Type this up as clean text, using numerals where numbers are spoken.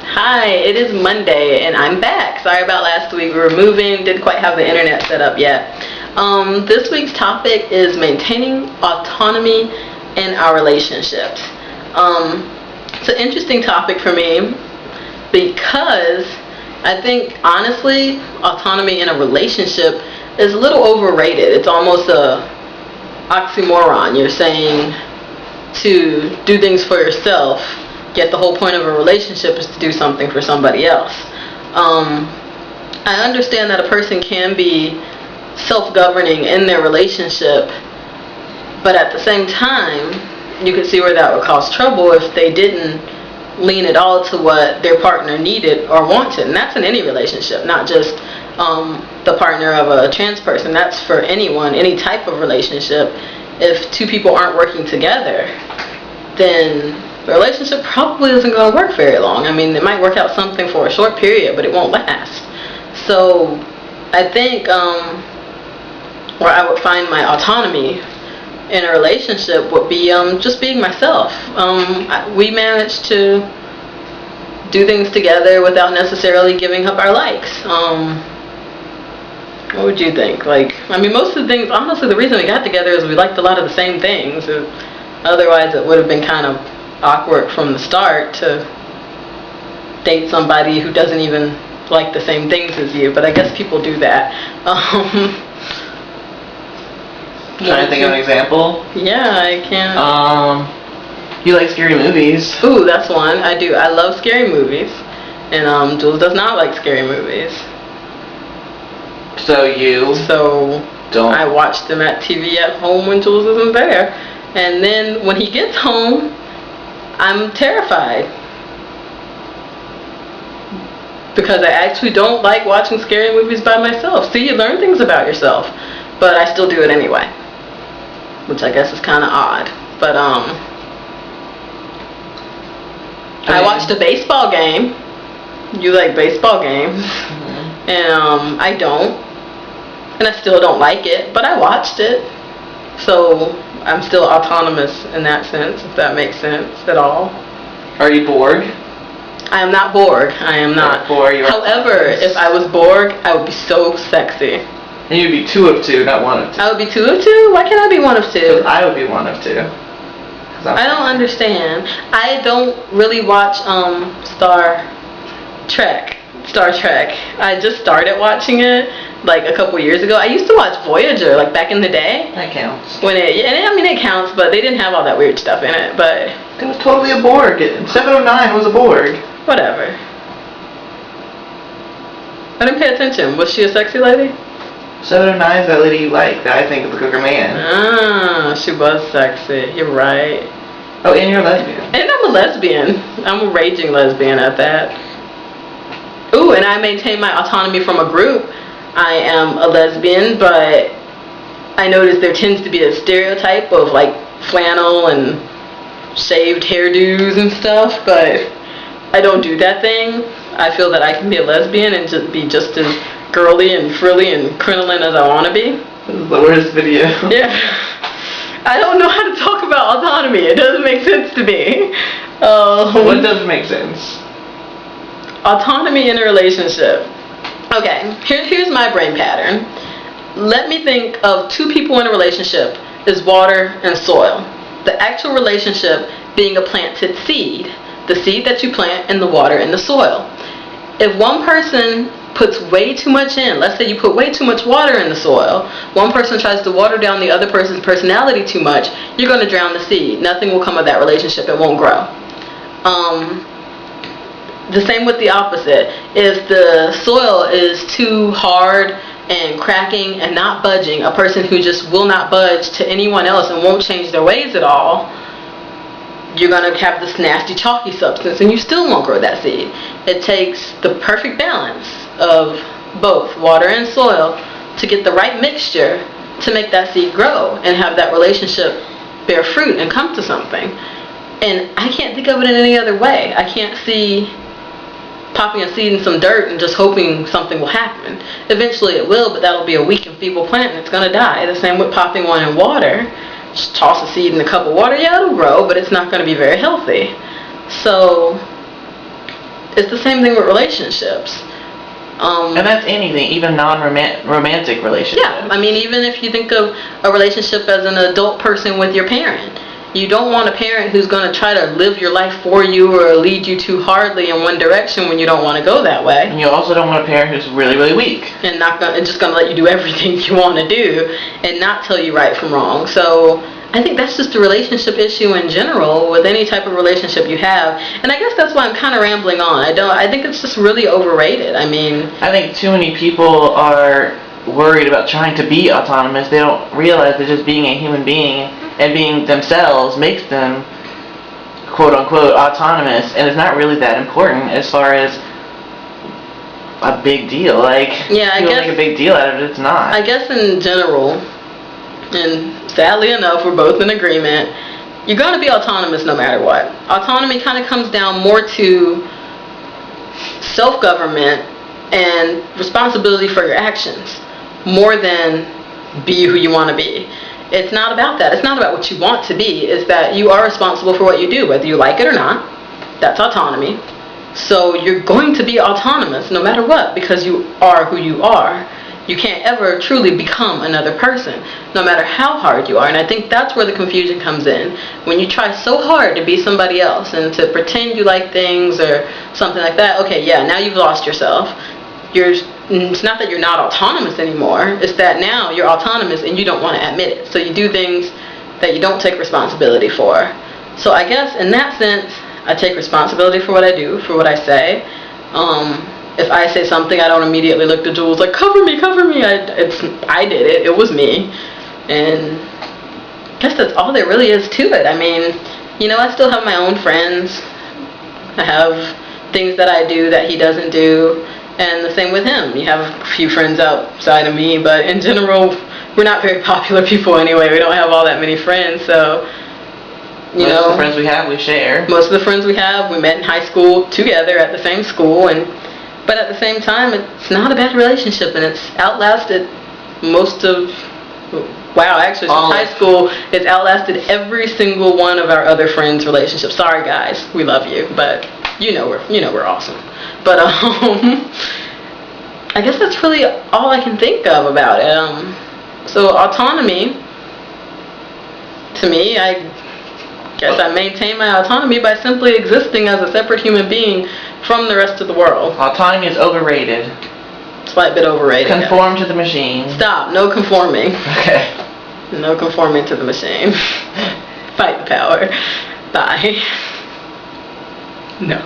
Hi, it is Monday and I'm back. Sorry about last week. We were moving, didn't quite have the internet set up yet. This week's topic is maintaining autonomy in our relationships. It's an interesting topic for me because I think, honestly, autonomy in a relationship is a little overrated. It's almost a oxymoron. You're saying to do things for yourself, yet the whole point of a relationship is to do something for somebody else. I understand that a person can be self-governing in their relationship, but at the same time, you could see where that would cause trouble if they didn't lean it all to what their partner needed or wanted. And that's in any relationship, not just the partner of a trans person. That's for anyone, any type of relationship. If two people aren't working together, then the relationship probably isn't going to work very long. I mean, it might work out something for a short period, but it won't last. So I think where I would find my autonomy in a relationship would be just being myself. We managed to do things together without necessarily giving up our likes. What would you think? Most of the things, honestly, the reason we got together is we liked a lot of the same things. Otherwise, it would have been kind of awkward from the start to date somebody who doesn't even like the same things as you. But I guess people do that. Trying to think of an example? Yeah, I can. You like scary movies. Ooh, that's one. I do. I love scary movies. And Jules does not like scary movies. So don't. I watch them at TV at home when Jules isn't there. And then when he gets home, I'm terrified. Because I actually don't like watching scary movies by myself. See, you learn things about yourself. But I still do it anyway. Which I guess is kind of odd. But, I watched a baseball game. You like baseball games. Mm-hmm. And, I don't. And I still don't like it. But I watched it. So I'm still autonomous in that sense, if that makes sense at all. Are you Borg? I am not Borg. I am not. However, if I was Borg, I would be so sexy. And you'd be 2 of 2, not 1 of 2. I would be 2 of 2? Why can't I be 1 of 2? Because I would be 1 of 2. I don't understand. I don't really watch Star Trek. I just started watching it like a couple years ago. I used to watch Voyager like back in the day. That counts. It counts, but they didn't have all that weird stuff in it. But it was totally a Borg. 709 was a Borg. Whatever. I didn't pay attention. Was she a sexy lady? 709 is that lady you like that I think is a cougar man. Ah, she was sexy. You're right. Oh, and you're a lesbian. And I'm a lesbian. I'm a raging lesbian at that. Ooh, and I maintain my autonomy from a group. I am a lesbian, but I notice there tends to be a stereotype of like flannel and shaved hairdos and stuff, but I don't do that thing. I feel that I can be a lesbian and just be just as girly and frilly and crinoline as I want to be. This is the worst video. Yeah. I don't know how to talk about autonomy. It doesn't make sense to me. What does make sense? Autonomy in a relationship. Okay, here's my brain pattern. Let me think of 2 people in a relationship is water and soil. The actual relationship being a planted seed. The seed that you plant in the water and the soil. If one person puts way too much in, let's say you put way too much water in the soil, one person tries to water down the other person's personality too much, you're going to drown the seed. Nothing will come of that relationship. It won't grow. The same with the opposite. If the soil is too hard and cracking and not budging, a person who just will not budge to anyone else and won't change their ways at all, you're going to have this nasty chalky substance and you still won't grow that seed. It takes the perfect balance of both water and soil to get the right mixture to make that seed grow and have that relationship bear fruit and come to something. And I can't think of it in any other way. I can't see popping a seed in some dirt and just hoping something will happen. Eventually it will, but that'll be a weak and feeble plant and it's going to die. The same with popping one in water. Just toss a seed in a cup of water, yeah, it'll grow, but it's not going to be very healthy. So it's the same thing with relationships. And that's anything, even non-romantic relationships. Yeah, I mean, even if you think of a relationship as an adult person with your parent, you don't want a parent who's going to try to live your life for you or lead you too hardly in one direction when you don't want to go that way. And you also don't want a parent who's really, really weak. And just going to let you do everything you want to do and not tell you right from wrong. So I think that's just a relationship issue in general with any type of relationship you have. And I guess that's why I'm kind of rambling on. I think it's just really overrated. I mean, I think too many people are worried about trying to be autonomous. They don't realize that just being a human being and being themselves makes them quote unquote autonomous, and it's not really that important as far as a big deal. Like, yeah, people make a big deal out of it. It's not. I guess in general, and sadly enough, we're both in agreement, you're going to be autonomous no matter what. Autonomy kind of comes down more to self-government and responsibility for your actions more than be who you want to be. It's not about that. It's not about what you want to be. It's that you are responsible for what you do, whether you like it or not. That's autonomy. So you're going to be autonomous no matter what, because you are who you are. You can't ever truly become another person, no matter how hard you are. And I think that's where the confusion comes in. When you try so hard to be somebody else and to pretend you like things or something like that, okay, yeah, now you've lost yourself. It's not that you're not autonomous anymore. It's that now you're autonomous and you don't want to admit it. So you do things that you don't take responsibility for. So I guess in that sense, I take responsibility for what I do, for what I say. If I say something, I don't immediately look to Jules like, cover me, cover me. I did it. It was me. And I guess that's all there really is to it. I mean, I still have my own friends. I have things that I do that he doesn't do. And the same with him. You have a few friends outside of me, but in general, we're not very popular people anyway. We don't have all that many friends, so, Most of the friends we have, we share. Most of the friends we have, we met in high school together at the same school, but at the same time, it's not a bad relationship, and it's outlasted since high school, it's outlasted every single one of our other friends' relationships. Sorry guys, we love you, but we're awesome. But I guess that's really all I can think of about it. So autonomy, to me, I guess I maintain my autonomy by simply existing as a separate human being from the rest of the world. Autonomy is overrated. Slight bit overrated. Conform to the machine. Stop. No conforming. Okay. No conforming to the machine. Fight the power. Bye. No.